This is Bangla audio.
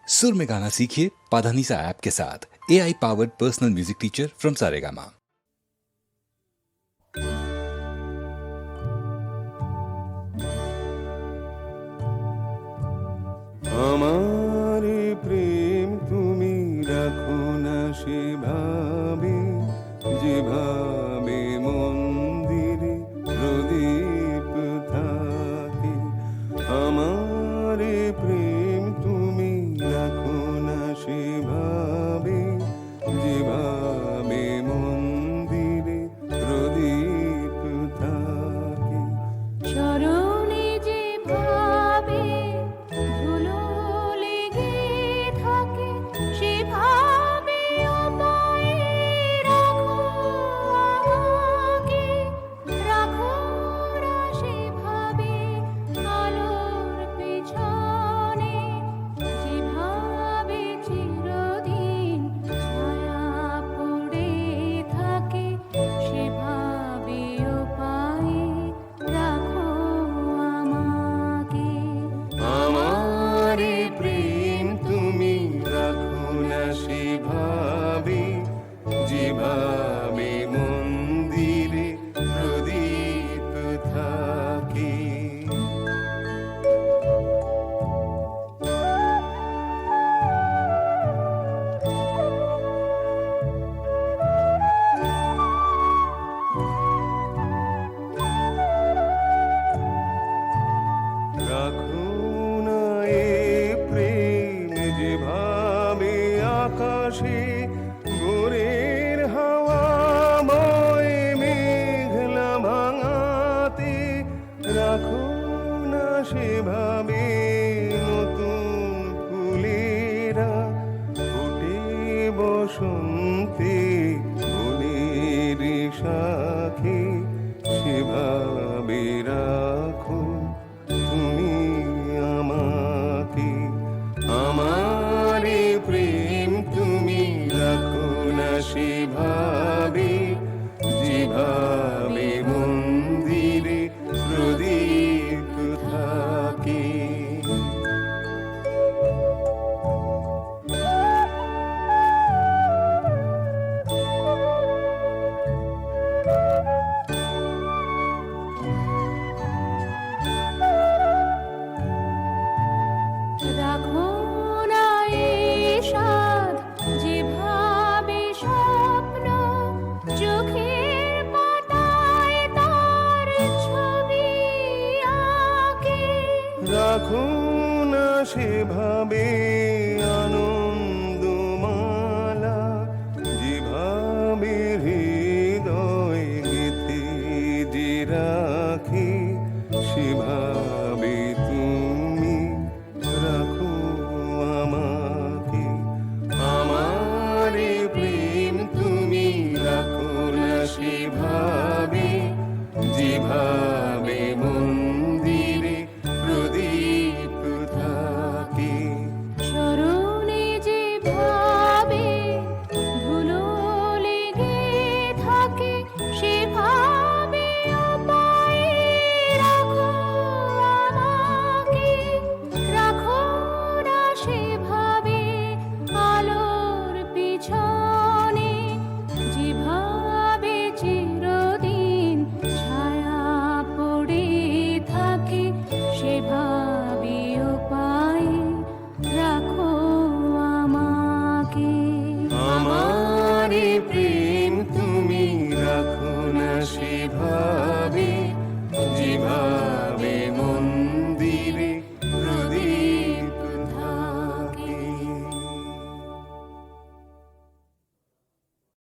सुर में गाना सीखिए पाधानीसा ऐप के साथ। AI powered personal music teacher from Saregama. আমারে প্রেম তুমি রাখো না সেভাবে, যেভাবে মন্দিরে প্রদীপ থাকে। আমারে প্রেম তুমি রাখো না সেভাবে, যেভাবে মন্দিরে প্রদীপ থাকে। চরণে যেভাবে ধুলো লেগে থাকে, সেভাবে পায়ে রাখো আমাকে, রাখো না সেভাবে আলোর পেছনে, যেভাবে চিরদিন ছায়া পড়ে থাকে, সেভাবে পায়ে রাখো আমাকে। আমারে প্রেম তুমি রাখো না সেভাবে, যেভাবে মন্দিরে প্রদীপ থাকে। রাখো না এ প্রেম যেভাবে আকাশে ভোরের হাওয়াময় মেঘলা ভাঙাতে, রাখো না সেভাবে নতুন ফুলেরা ফোটে বসন্তে বনের শাখে, সেভাবে রাখো তুমি আমাকে। আমারে প্রেম তুমি রাখো না সেভাবে, যেভাবে মন্দিরে প্রদীপ থাকে। রাখো না এই সাধ, যেভাবে স্বপ্ন চোখের পাতায় তার ছবি আঁকে, রাখো না সেভাবে আনন্দমালা, যেভাবে হৃদয় গেথে যে রাখে, সেভাবে তুমি রাখো আমাকে। আমারে প্রেম তুমি রাখো না সেভাবে, যেভাবে মন্দিরে প্রদীপ থাকে। চরণে যেভাবে ধুলো লেগে থাকে, সেভাবে পায়ে রাখো আমাকে, রাখো না সেভাবে